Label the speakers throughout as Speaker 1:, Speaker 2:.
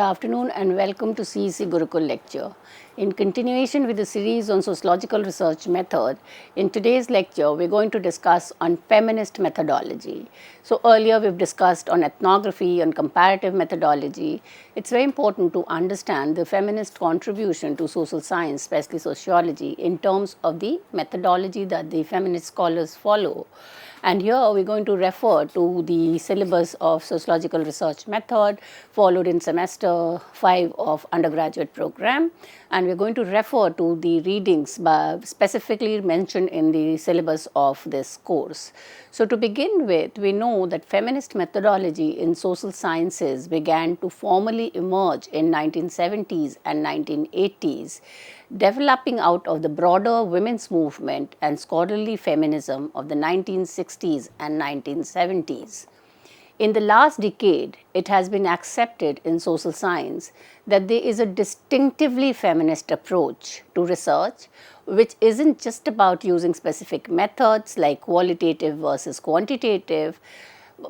Speaker 1: afternoon and welcome to CEC Gurukul lecture. In continuation with the series on sociological research method, in today's lecture we're going to discuss on feminist methodology. So earlier we've discussed on ethnography and comparative methodology. It's very important to understand the feminist contribution to social science, especially sociology, in terms of the methodology that the feminist scholars follow. And here we're going to refer to the syllabus of sociological research method followed in semester 5 of undergraduate program, and we're going to refer to the readings specifically mentioned in the syllabus of this course. So to begin with, we know that feminist methodology in social sciences began to formally emerge in 1970s and 1980s, developing out of the broader women's movement and scholarly feminism of the 1960s and 1970s. In the last decade, it has been accepted in social science that there is a distinctively feminist approach to research, which isn't just about using specific methods like qualitative versus quantitative,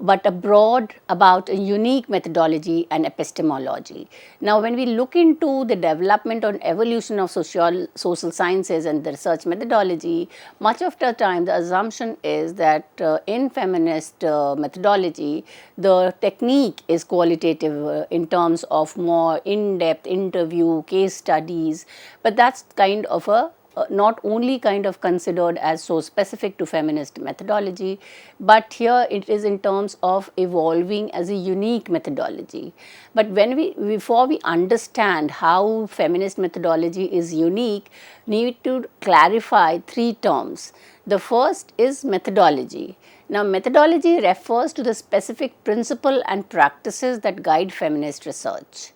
Speaker 1: but about a unique methodology and epistemology. Now, when we look into the development or evolution of social sciences and the research methodology, much of the time the assumption is that in feminist methodology, the technique is qualitative in terms of more in-depth interview, case studies, but that's kind of a not only kind of considered as so specific to feminist methodology, but here it is in terms of evolving as a unique methodology. But before we understand how feminist methodology is unique, need to clarify three terms. The first is methodology. Now, methodology refers to the specific principle and practices that guide feminist research.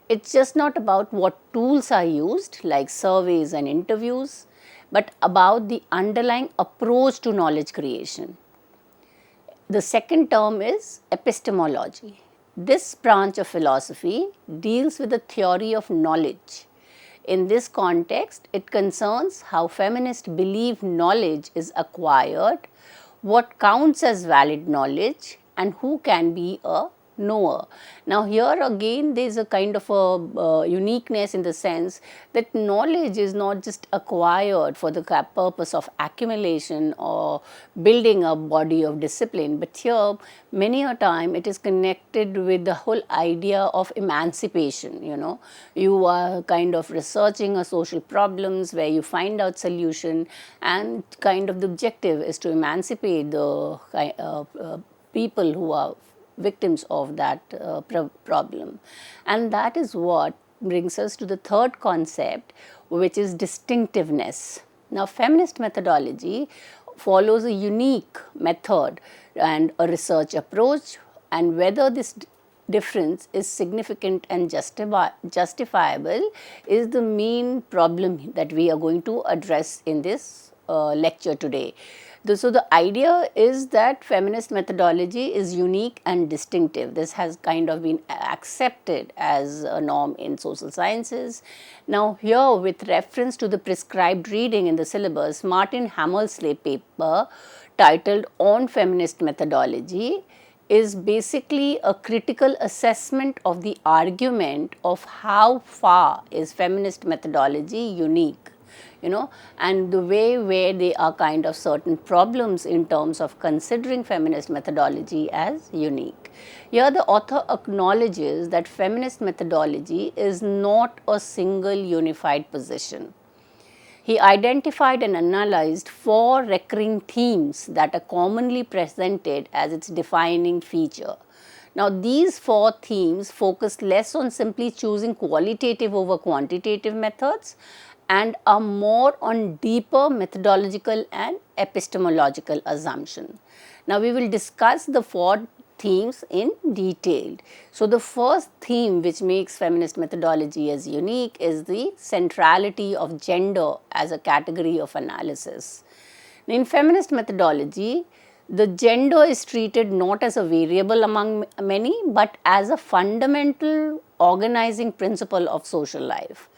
Speaker 1: It's just not about what tools are used like surveys and interviews, but about the underlying approach to knowledge creation. The second term is epistemology. This branch of philosophy deals with the theory of knowledge. In this context, it concerns how feminists believe knowledge is acquired, what counts as valid knowledge, and who can be a knower. Now, here again there is a kind of a uniqueness in the sense that knowledge is not just acquired for the purpose of accumulation or building a body of discipline, but here many a time it is connected with the whole idea of emancipation. You are kind of researching a social problems where you find out solution, and kind of the objective is to emancipate the people who are victims of that problem. And that is what brings us to the third concept, which is distinctiveness. Now, feminist methodology follows a unique method and a research approach, and whether this difference is significant and justifiable is the main problem that we are going to address in this lecture today. So the idea is that feminist methodology is unique and distinctive. This has kind of been accepted as a norm in social sciences. Now, here with reference to the prescribed reading in the syllabus, Martin Hammersley paper titled On Feminist Methodology is basically a critical assessment of the argument of how far is feminist methodology unique. And the way where there are kind of certain problems in terms of considering feminist methodology as unique. Here the author acknowledges that feminist methodology is not a single unified position. He identified and analyzed 4 recurring themes that are commonly presented as its defining feature. Now, these 4 themes focus less on simply choosing qualitative over quantitative methods and are more on deeper methodological and epistemological assumption. Now, we will discuss the 4 themes in detail. So, the first theme which makes feminist methodology as unique is the centrality of gender as a category of analysis. In feminist methodology, the gender is treated not as a variable among many, but as a fundamental organizing principle of social life.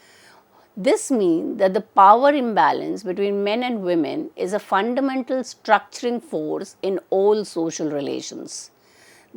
Speaker 1: This means that the power imbalance between men and women is a fundamental structuring force in all social relations.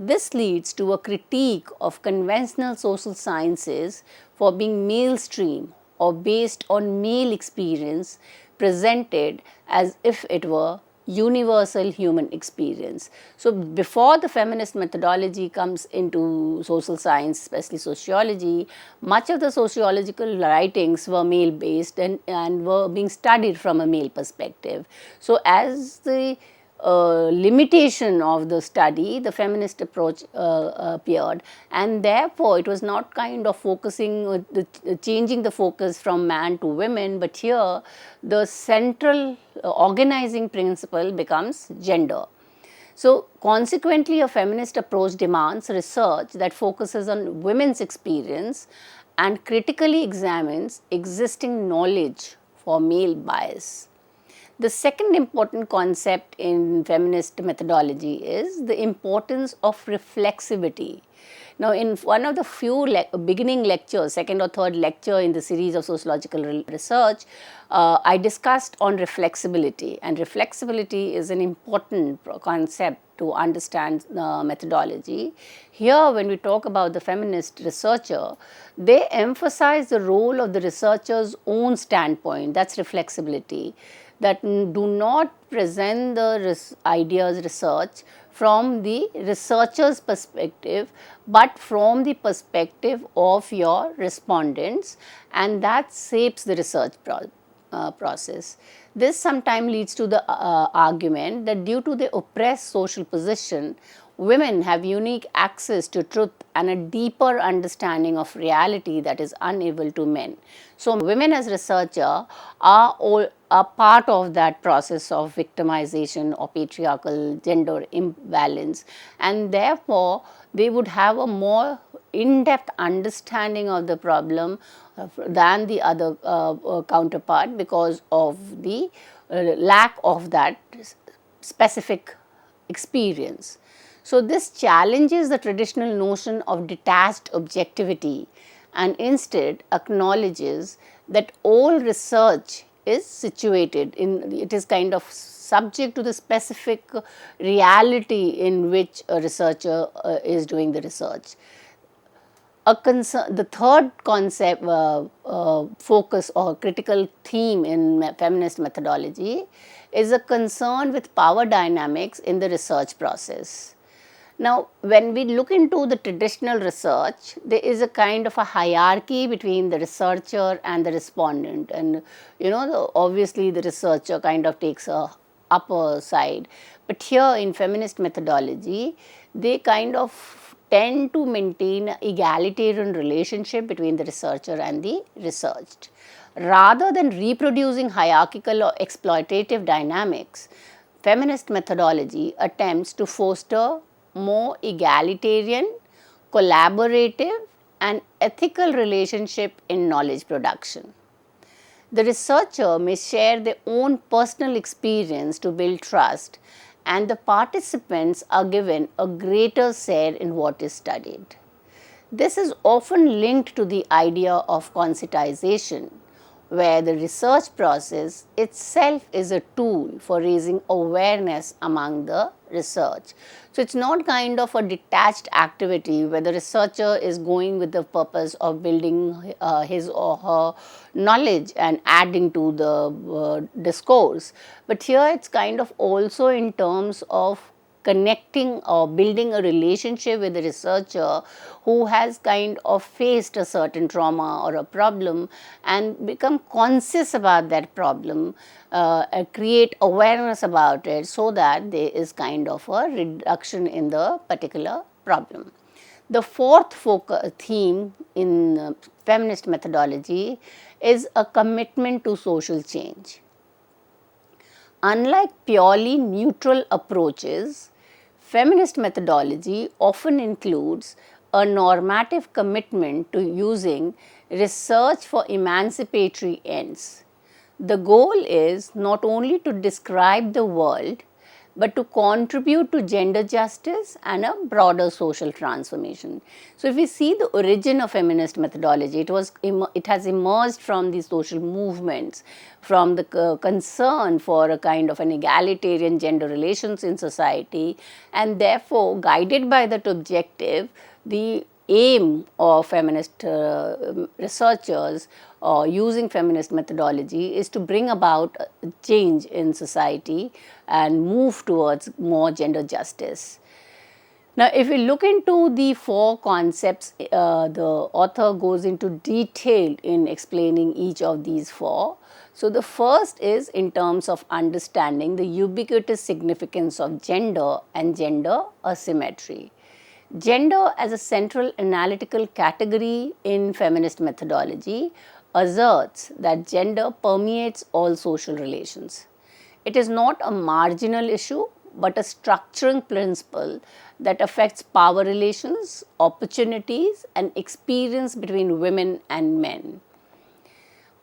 Speaker 1: This leads to a critique of conventional social sciences for being mainstream or based on male experience, presented as if it were universal human experience. So, before the feminist methodology comes into social science, especially sociology, much of the sociological writings were male based and were being studied from a male perspective. So, as the limitation of the study, the feminist approach appeared, and therefore it was not kind of focusing, changing the focus from man to women, but here the central organizing principle becomes gender. So, consequently, a feminist approach demands research that focuses on women's experience and critically examines existing knowledge for male bias. The second important concept in feminist methodology is the importance of reflexivity. Now, in one of the few beginning lectures, second or third lecture in the series of sociological research, I discussed on reflexibility, and reflexibility is an important concept to understand methodology. Here, when we talk about the feminist researcher, they emphasize the role of the researcher's own standpoint, that's reflexibility, that do not present the ideas research from the researcher's perspective, but from the perspective of your respondents, and that shapes the research process. This sometimes leads to the argument that due to the oppressed social position, women have unique access to truth and a deeper understanding of reality that is unable to men. So, women as researcher are all a part of that process of victimization or patriarchal gender imbalance, and therefore they would have a more in-depth understanding of the problem than the other counterpart because of the lack of that specific experience. So, this challenges the traditional notion of detached objectivity and instead acknowledges that all research is situated in, it is kind of subject to the specific reality in which a researcher is doing the research. The third concept, focus or critical theme in feminist methodology is a concern with power dynamics in the research process. Now, when we look into the traditional research, there is a kind of a hierarchy between the researcher and the respondent, and obviously the researcher kind of takes a upper side. But here in feminist methodology, they kind of tend to maintain an egalitarian relationship between the researcher and the researched. Rather than reproducing hierarchical or exploitative dynamics, feminist methodology attempts to foster more egalitarian, collaborative and ethical relationship in knowledge production. The researcher may share their own personal experience to build trust, and the participants are given a greater share in what is studied. This is often linked to the idea of conscientization, where the research process itself is a tool for raising awareness among the research. So, it is not kind of a detached activity where the researcher is going with the purpose of building his or her knowledge and adding to the discourse, but here it is kind of also in terms of connecting or building a relationship with the researcher who has kind of faced a certain trauma or a problem and become conscious about that problem, create awareness about it so that there is kind of a reduction in the particular problem. The fourth theme in feminist methodology is a commitment to social change. Unlike purely neutral approaches, feminist methodology often includes a normative commitment to using research for emancipatory ends. The goal is not only to describe the world, but to contribute to gender justice and a broader social transformation. So, if we see the origin of feminist methodology, it has emerged from the social movements, from the concern for a kind of an egalitarian gender relations in society, and therefore guided by that objective, the aim of feminist researchers using feminist methodology is to bring about a change in society and move towards more gender justice. Now, if we look into the four concepts, the author goes into detail in explaining each of these four. So, the first is in terms of understanding the ubiquitous significance of gender and gender asymmetry. Gender as a central analytical category in feminist methodology asserts that gender permeates all social relations. It is not a marginal issue, but a structuring principle that affects power relations, opportunities, and experience between women and men.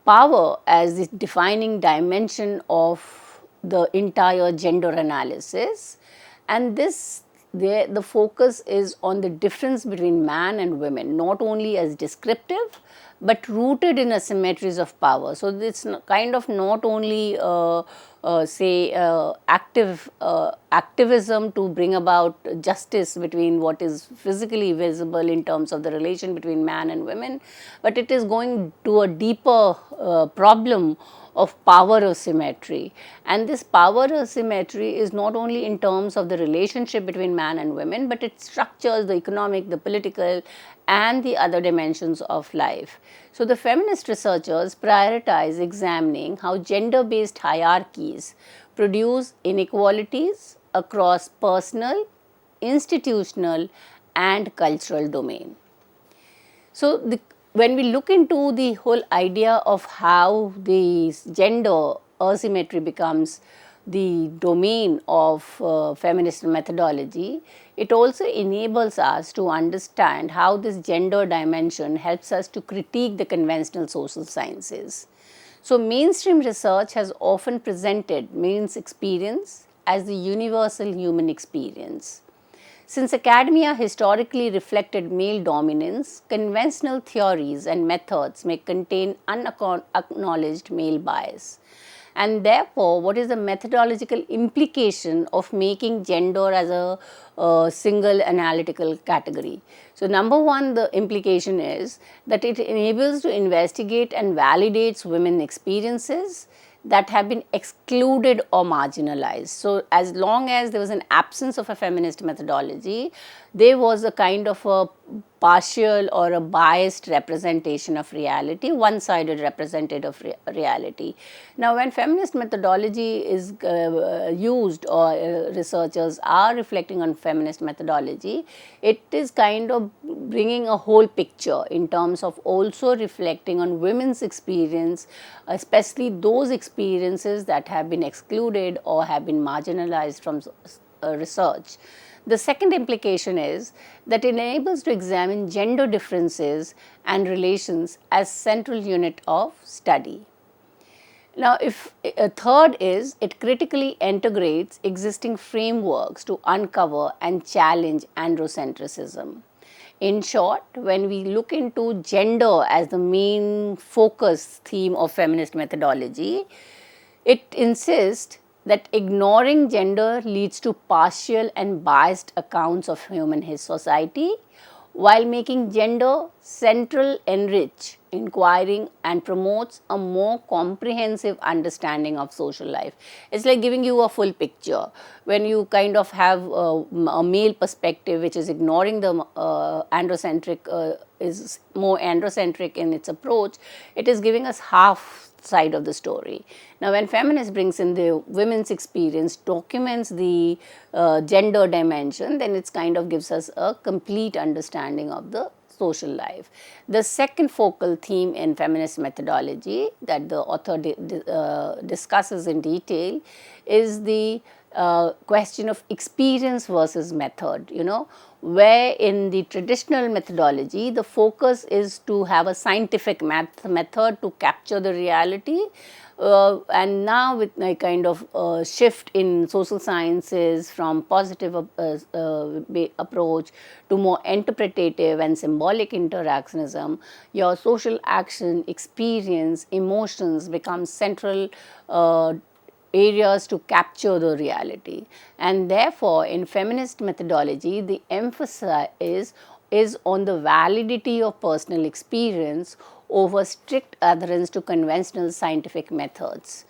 Speaker 1: Power as the defining dimension of the entire gender analysis, and the focus is on the difference between man and women, not only as descriptive but rooted in asymmetries of power. So, it's kind of not only activism to bring about justice between what is physically visible in terms of the relation between man and women, but it is going to a deeper problem of power asymmetry. And this power asymmetry is not only in terms of the relationship between man and women, but it structures the economic, the political, and the other dimensions of life. So, the feminist researchers prioritize examining how gender-based hierarchies produce inequalities across personal, institutional, and cultural domain. So, when we look into the whole idea of how the gender asymmetry becomes the domain of feminist methodology, it also enables us to understand how this gender dimension helps us to critique the conventional social sciences. So, mainstream research has often presented male's experience as the universal human experience. Since academia historically reflected male dominance, conventional theories and methods may contain unacknowledged male bias. And therefore, what is the methodological implication of making gender as a single analytical category? So, number one, the implication is that it enables to investigate and validates women's experiences that have been excluded or marginalized. So, as long as there was an absence of a feminist methodology, there was a kind of a partial or a biased representation of reality, one-sided representative of reality. Now, when feminist methodology is used or researchers are reflecting on feminist methodology, it is kind of bringing a whole picture in terms of also reflecting on women's experience, especially those experiences that have been excluded or have been marginalized from research. The second implication is that it enables to examine gender differences and relations as central unit of study. Now, if a third is it critically integrates existing frameworks to uncover and challenge androcentrism. In short, when we look into gender as the main focus theme of feminist methodology, it insists that ignoring gender leads to partial and biased accounts of human society, while making gender central enrich inquiring and promotes a more comprehensive understanding of social life. It's like giving you a full picture. When you kind of have a male perspective which is ignoring the androcentric, is more androcentric in its approach, it is giving us half side of the story. Now, when feminist brings in the women's experience, documents the gender dimension, then it kind of gives us a complete understanding of the social life. The second focal theme in feminist methodology that the author discusses in detail is the question of experience versus method, where in the traditional methodology, the focus is to have a scientific method to capture the reality, And now with a kind of shift in social sciences from positive approach to more interpretative and symbolic interactionism, your social action, experience, emotions become central areas to capture the reality. And therefore, in feminist methodology, the emphasis is on the validity of personal experience over strict adherence to conventional scientific methods,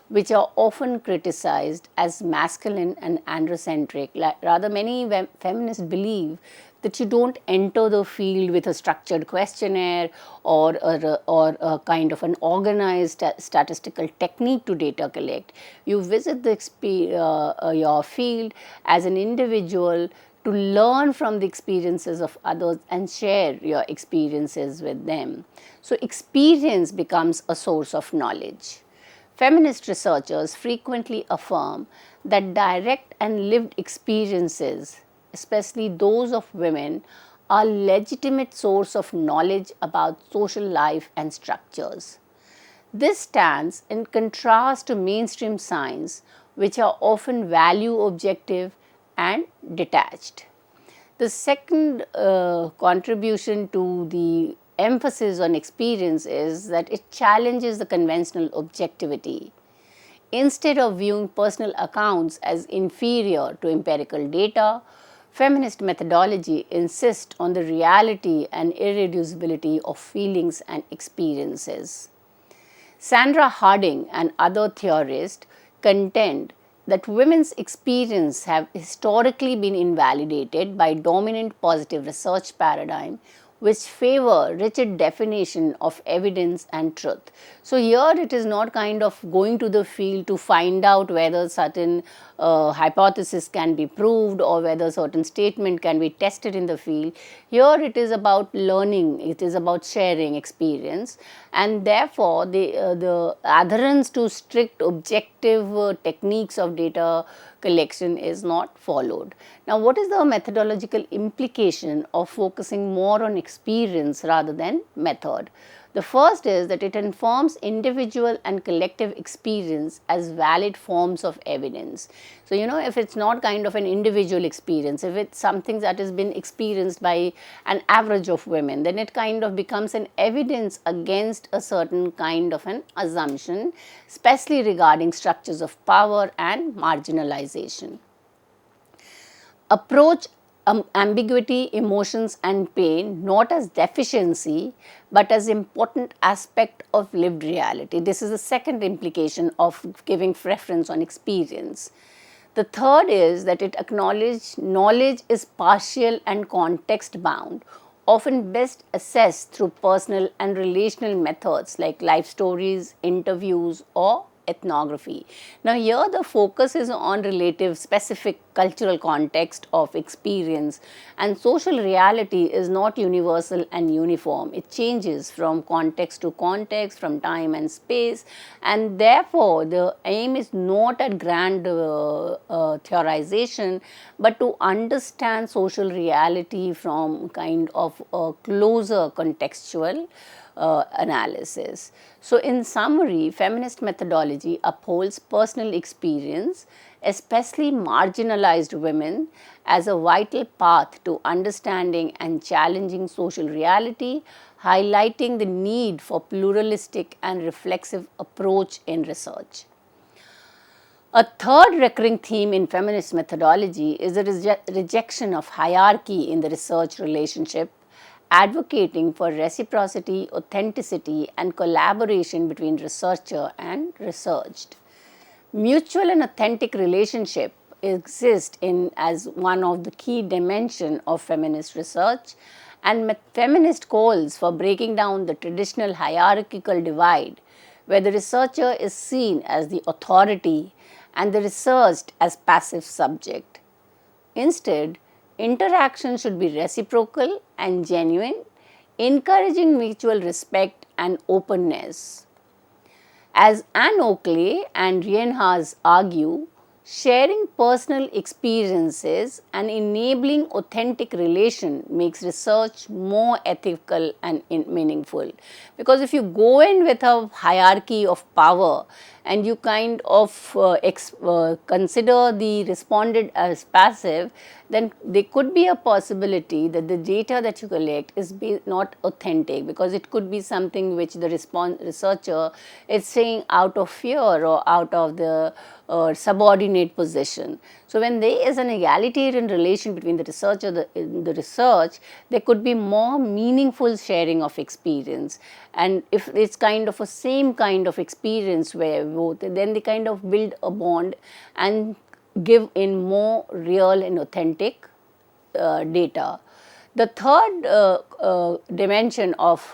Speaker 1: which are often criticized as masculine and androcentric. Rather, many feminists believe that you don't enter the field with a structured questionnaire or a kind of an organized statistical technique to data collect. You visit your field as an individual to learn from the experiences of others and share your experiences with them. So, experience becomes a source of knowledge. Feminist researchers frequently affirm that direct and lived experiences, especially those of women, are legitimate source of knowledge about social life and structures. This stands in contrast to mainstream science, which are often value objective and detached. The second contribution to the emphasis on experience is that it challenges the conventional objectivity. Instead of viewing personal accounts as inferior to empirical data, feminist methodology insists on the reality and irreducibility of feelings and experiences. Sandra Harding and other theorists contend that women's experience have historically been invalidated by dominant positive research paradigm which favor rigid definition of evidence and truth. So, here it is not kind of going to the field to find out whether certain hypothesis can be proved or whether certain statement can be tested in the field. Here it is about learning, it is about sharing experience, and therefore the adherence to strict objective techniques of data collection is not followed. Now, what is the methodological implication of focusing more on experience rather than method? The first is that it informs individual and collective experience as valid forms of evidence. So, if it's not kind of an individual experience, if it's something that has been experienced by an average of women, then it kind of becomes an evidence against a certain kind of an assumption, especially regarding structures of power and marginalization. Approach ambiguity, emotions and pain not as deficiency but as important aspect of lived reality. This is the second implication of giving preference on experience. The third is that it acknowledges knowledge is partial and context bound, often best assessed through personal and relational methods like life stories, interviews or ethnography. Now, here the focus is on relative specific cultural context of experience, and social reality is not universal and uniform. It changes from context to context, from time and space, and therefore the aim is not at grand theorization, but to understand social reality from kind of a closer contextual analysis. So, in summary, feminist methodology upholds personal experience, especially marginalized women, as a vital path to understanding and challenging social reality, highlighting the need for pluralistic and reflexive approach in research. A third recurring theme in feminist methodology is the rejection of hierarchy in the research relationship, advocating for reciprocity, authenticity and collaboration between researcher and researched. Mutual and authentic relationship exist as one of the key dimensions of feminist research, and feminist calls for breaking down the traditional hierarchical divide where the researcher is seen as the authority and the researched as passive subject. Instead, interaction should be reciprocal and genuine, encouraging mutual respect and openness. As Anne Oakley and Reinhard argue, Sharing personal experiences and enabling authentic relation makes research more ethical and meaningful. Because if you go in with a hierarchy of power and you kind of consider the respondent as passive, then there could be a possibility that the data that you collect is not authentic, because it could be something which the researcher is saying out of fear or out of the subordinate position. So, when there is an egalitarian relation between the researcher and the research, there could be more meaningful sharing of experience. And if it's kind of a same kind of experience where both, then they kind of build a bond and give in more real and authentic data. The third dimension of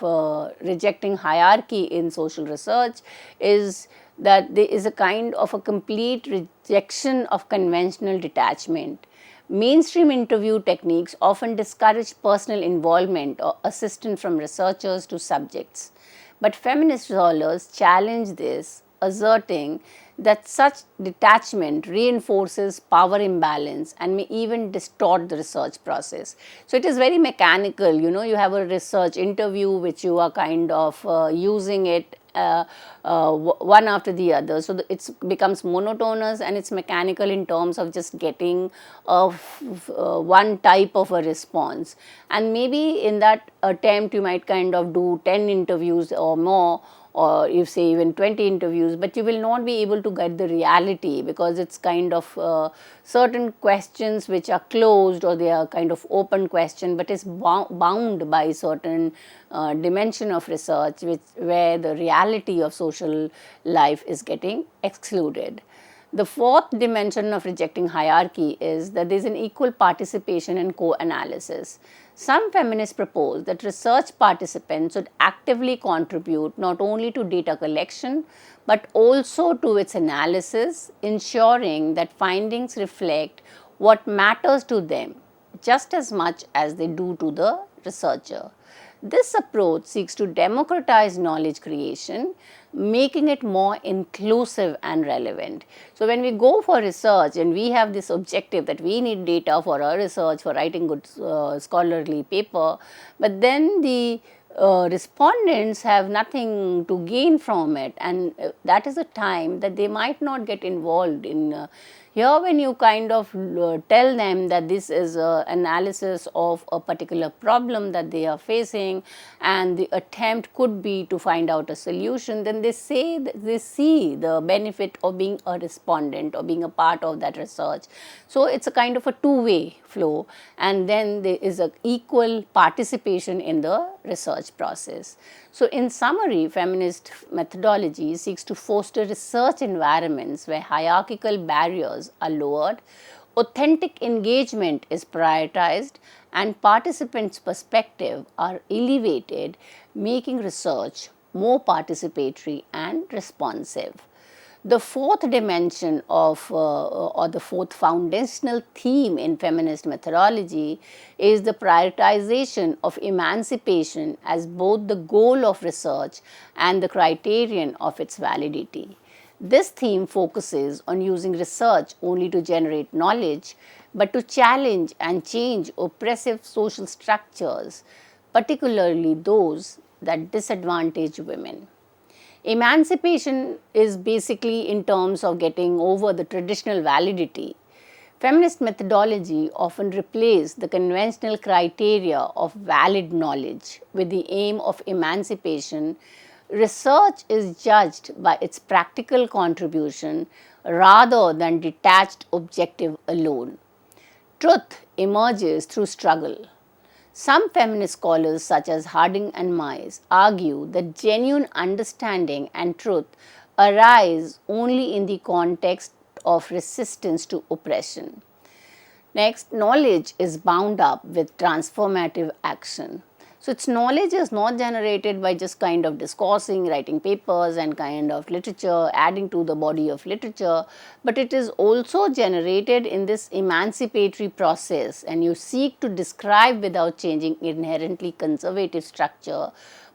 Speaker 1: rejecting hierarchy in social research is that there is a kind of a complete rejection of conventional detachment. Mainstream interview techniques often discourage personal involvement or assistance from researchers to subjects. But feminist scholars challenge this, asserting that such detachment reinforces power imbalance and may even distort the research process. So, it is very mechanical, you have a research interview which you are kind of using it one after the other. So, it becomes monotonous and it's mechanical in terms of just getting one type of a response. And maybe in that attempt you might kind of do 10 interviews or more, or you say even 20 interviews, but you will not be able to get the reality, because it's kind of certain questions which are closed or they are kind of open question, but is bound by certain dimension of research where the reality of social life is getting excluded. The fourth dimension of rejecting hierarchy is that there is an equal participation and co-analysis. Some feminists propose that research participants should actively contribute not only to data collection but also to its analysis, ensuring that findings reflect what matters to them just as much as they do to the researcher. This approach seeks to democratize knowledge creation, making it more inclusive and relevant. So, when we go for research and we have this objective that we need data for our research, for writing good scholarly paper, but then the respondents have nothing to gain from it, and that is a time that they might not get involved in. Here, when you kind of tell them that this is an analysis of a particular problem that they are facing and the attempt could be to find out a solution, then they say that they see the benefit of being a respondent or being a part of that research. So, it's a kind of a two-way flow, and then there is an equal participation in the research process. So, in summary, feminist methodology seeks to foster research environments where hierarchical barriers are lowered, authentic engagement is prioritized, and participants' perspectives are elevated, making research more participatory and responsive. The fourth dimension of or the fourth foundational theme in feminist methodology is the prioritization of emancipation as both the goal of research and the criterion of its validity. This theme focuses on using research only to generate knowledge, but to challenge and change oppressive social structures, particularly those that disadvantage women. Emancipation is basically in terms of getting over the traditional validity. Feminist methodology often replaces the conventional criteria of valid knowledge with the aim of emancipation. Research is judged by its practical contribution rather than detached objective alone. Truth emerges through struggle. Some feminist scholars such as Harding and Mize argue that genuine understanding and truth arise only in the context of resistance to oppression. Next, knowledge is bound up with transformative action. So, its knowledge is not generated by just kind of discoursing, writing papers and kind of literature, adding to the body of literature, but it is also generated in this emancipatory process, and you seek to describe without changing inherently conservative structure,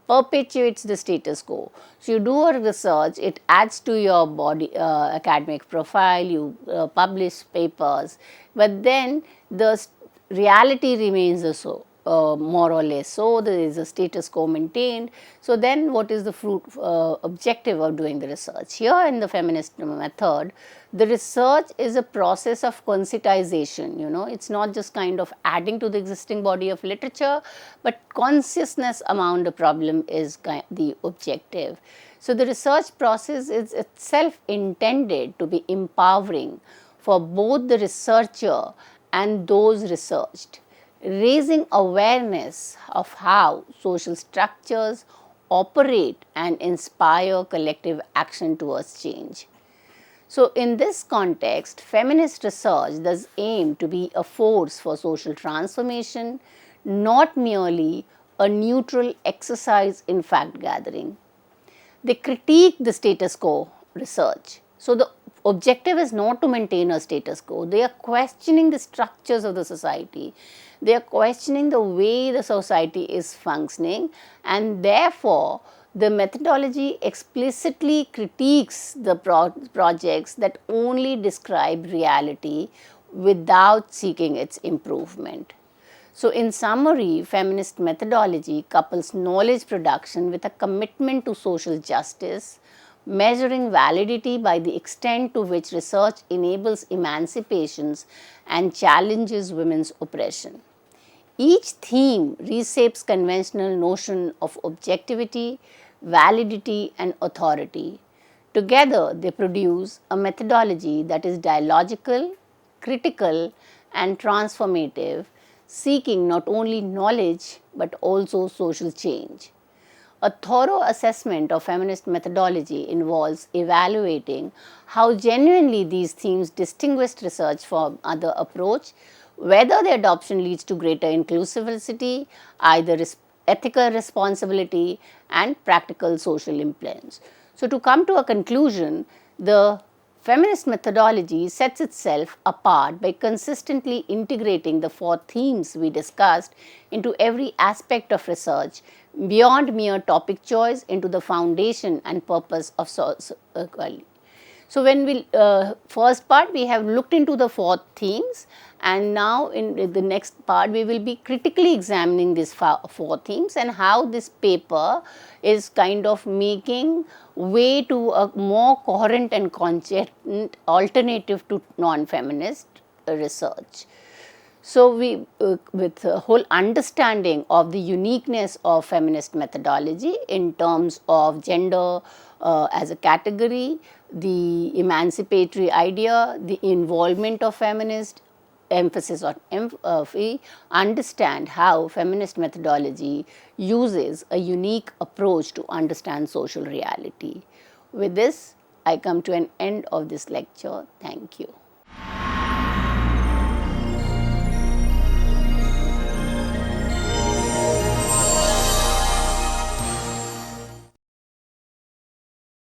Speaker 1: perpetuates the status quo. So, you do a research, it adds to your body academic profile, you publish papers, but then the reality remains the so. More or less so, there is a status quo maintained. So, then what is the objective of doing the research? Here in the feminist method, the research is a process of conscientization, it is not just kind of adding to the existing body of literature, but consciousness around the problem is the objective. So, the research process is itself intended to be empowering for both the researcher and those researched, raising awareness of how social structures operate and inspire collective action towards change. So, in this context, feminist research does aim to be a force for social transformation, not merely a neutral exercise in fact gathering. They critique the status quo research. So, the objective is not to maintain a status quo, they are questioning the structures of the society, they are questioning the way the society is functioning, and therefore, the methodology explicitly critiques the projects that only describe reality without seeking its improvement. So, in summary, feminist methodology couples knowledge production with a commitment to social justice, measuring validity by the extent to which research enables emancipations and challenges women's oppression. Each theme reshapes conventional notion of objectivity, validity and authority. Together, they produce a methodology that is dialogical, critical and transformative, seeking not only knowledge but also social change. A thorough assessment of feminist methodology involves evaluating how genuinely these themes distinguish research from other approach, whether the adoption leads to greater inclusivity, either ethical responsibility and practical social influence. So, to come to a conclusion, the feminist methodology sets itself apart by consistently integrating the 4 themes we discussed into every aspect of research, beyond mere topic choice into the foundation and purpose of sociology. So, when we first part we have looked into the 4 themes, and now in the next part we will be critically examining these 4 themes and how this paper is kind of making way to a more coherent and consistent alternative to non-feminist research. So, we with a whole understanding of the uniqueness of feminist methodology in terms of gender as a category, the emancipatory idea, the involvement of feminist, emphasis on we understand how feminist methodology uses a unique approach to understand social reality. With this, I come to an end of this lecture. Thank you.